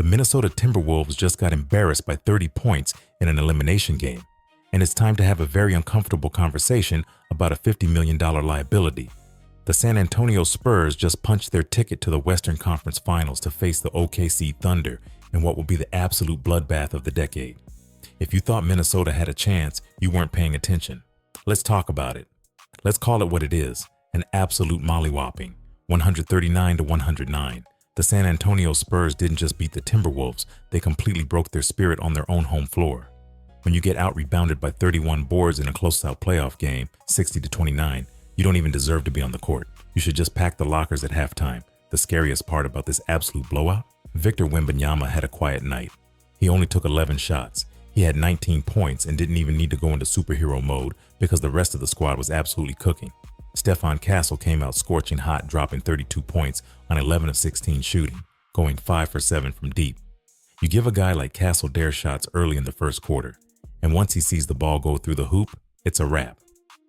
Minnesota Timberwolves just got embarrassed by 30 points in an elimination game, and it's time to have a very uncomfortable conversation about a $50 million liability. The San Antonio Spurs just punched their ticket to the Western Conference Finals to face the OKC Thunder in what will be the absolute bloodbath of the decade. If you thought Minnesota had a chance, you weren't paying attention. Let's talk about it. Let's call it what it is, an absolute mollywhopping, 139-109. The San Antonio Spurs didn't just beat the Timberwolves, they completely broke their spirit on their own home floor. When you get out-rebounded by 31 boards in a closeout playoff game, 60-29, you don't even deserve to be on the court. You should just pack the lockers at halftime. The scariest part about this absolute blowout? Victor Wembanyama had a quiet night. He only took 11 shots. He had 19 points and didn't even need to go into superhero mode because the rest of the squad was absolutely cooking. Stephon Castle came out scorching hot, dropping 32 points on 11 of 16 shooting, going 5 for 7 from deep. You give a guy like Castle dare shots early in the first quarter, and once he sees the ball go through the hoop, it's a wrap.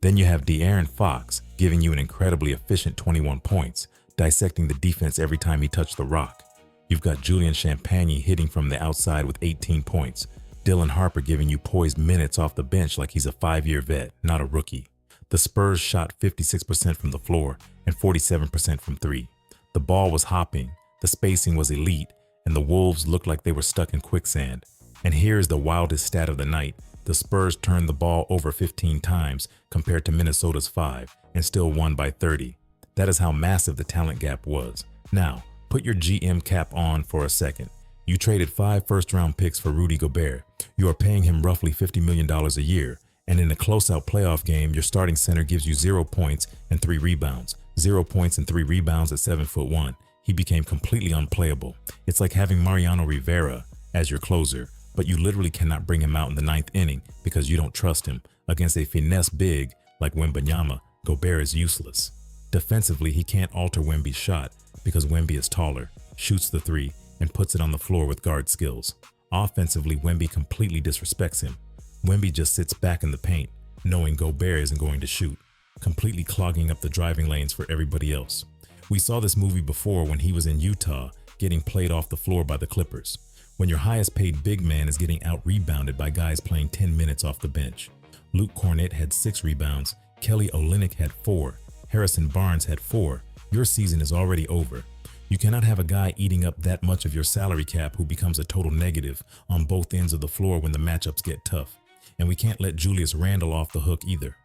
Then you have De'Aaron Fox giving you an incredibly efficient 21 points, dissecting the defense every time he touched the rock. You've got Julian Champagnie hitting from the outside with 18 points. Dylan Harper giving you poised minutes off the bench like he's a 5-year vet, not a rookie. The Spurs shot 56% from the floor and 47% from three. The ball was hopping, the spacing was elite, and the Wolves looked like they were stuck in quicksand. And here's the wildest stat of the night. The Spurs turned the ball over 15 times compared to Minnesota's 5 and still won by 30. That is how massive the talent gap was. Now, put your GM cap on for a second. You traded 5 first-round picks for Rudy Gobert. You are paying him roughly $50 million a year. And in a closeout playoff game, your starting center gives you 0 points and 3 rebounds. 0 points and 3 rebounds at 7'1". He became completely unplayable. It's like having Mariano Rivera as your closer, but you literally cannot bring him out in the 9th inning because you don't trust him. Against a finesse big like Wembanyama, Gobert is useless. Defensively, he can't alter Wemby's shot because Wemby is taller, shoots the 3, and puts it on the floor with guard skills. Offensively, Wemby completely disrespects him. Wemby just sits back in the paint, knowing Gobert isn't going to shoot, completely clogging up the driving lanes for everybody else. We saw this movie before when he was in Utah, getting played off the floor by the Clippers, when your highest paid big man is getting out-rebounded by guys playing 10 minutes off the bench. Luke Cornett had 6 rebounds, Kelly Olynyk had 4, Harrison Barnes had 4. Your season is already over. You cannot have a guy eating up that much of your salary cap who becomes a total negative on both ends of the floor when the matchups get tough. And we can't let Julius Randle off the hook either.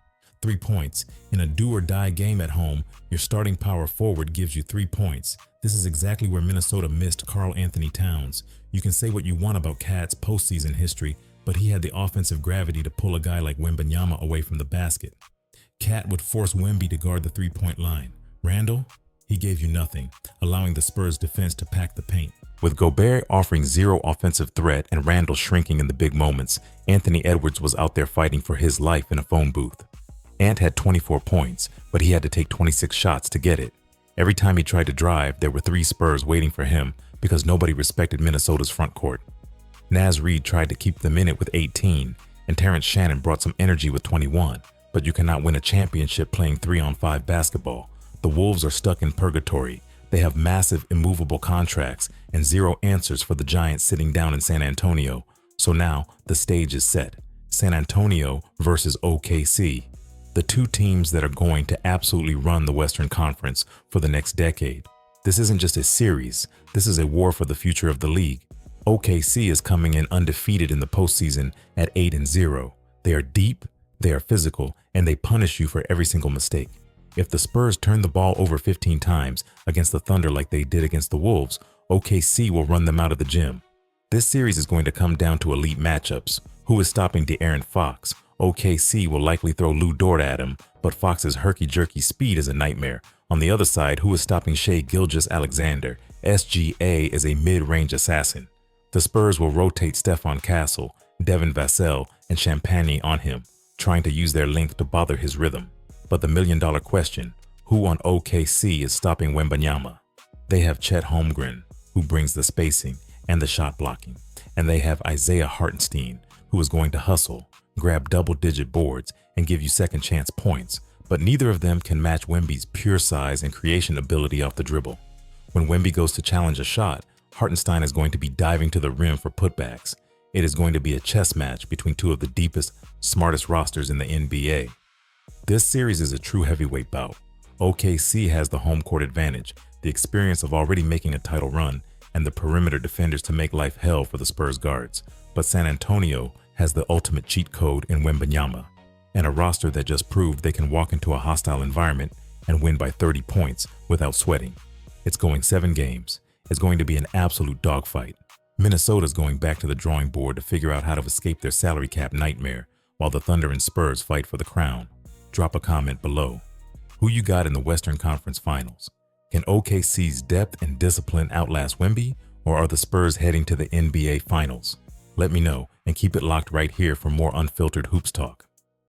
3 points. In a do-or-die game at home, your starting power forward gives you 3 points. This is exactly where Minnesota missed Karl Anthony Towns. You can say what you want about KAT's postseason history, but he had the offensive gravity to pull a guy like Wembanyama away from the basket. KAT would force Wemby to guard the 3-point line. Randle? He gave you nothing, allowing the Spurs defense to pack the paint. With Gobert offering 0 offensive threat and Randle shrinking in the big moments, Anthony Edwards was out there fighting for his life in a phone booth. Ant had 24 points, but he had to take 26 shots to get it. Every time he tried to drive, there were 3 Spurs waiting for him because nobody respected Minnesota's front court. Naz Reid tried to keep them in it with 18, and Terrence Shannon brought some energy with 21, but you cannot win a championship playing 3-on-5 basketball. The Wolves are stuck in purgatory. They have massive, immovable contracts and 0 answers for the Giants sitting down in San Antonio. So now the stage is set. San Antonio versus OKC. The 2 teams that are going to absolutely run the Western Conference for the next decade. This isn't just a series. This is a war for the future of the league. OKC is coming in undefeated in the postseason at 8-0. They are deep, they are physical, and they punish you for every single mistake. If the Spurs turn the ball over 15 times against the Thunder like they did against the Wolves, OKC will run them out of the gym. This series is going to come down to elite matchups. Who is stopping De'Aaron Fox? OKC will likely throw Lou Dort at him, but Fox's herky-jerky speed is a nightmare. On the other side, who is stopping Gilgeous-Alexander? SGA is a mid-range assassin. The Spurs will rotate Stephon Castle, Devin Vassell, and Champagnie on him, trying to use their length to bother his rhythm. But the million-dollar question, who on OKC is stopping Wembanyama? They have Chet Holmgren, who brings the spacing and the shot blocking. And they have Isaiah Hartenstein, who is going to hustle, grab double-digit boards, and give you second-chance points. But neither of them can match Wemby's pure size and creation ability off the dribble. When Wemby goes to challenge a shot, Hartenstein is going to be diving to the rim for putbacks. It is going to be a chess match between two of the deepest, smartest rosters in the NBA. This series is a true heavyweight bout. OKC has the home court advantage, the experience of already making a title run, and the perimeter defenders to make life hell for the Spurs guards. But San Antonio has the ultimate cheat code in Wembanyama, and a roster that just proved they can walk into a hostile environment and win by 30 points without sweating. It's going 7 games. It's going to be an absolute dogfight. Minnesota's going back to the drawing board to figure out how to escape their salary cap nightmare, while the Thunder and Spurs fight for the crown. Drop a comment below. Who you got in the Western Conference Finals? Can OKC's depth and discipline outlast Wemby, or are the Spurs heading to the NBA Finals? Let me know, and keep it locked right here for more unfiltered hoops talk.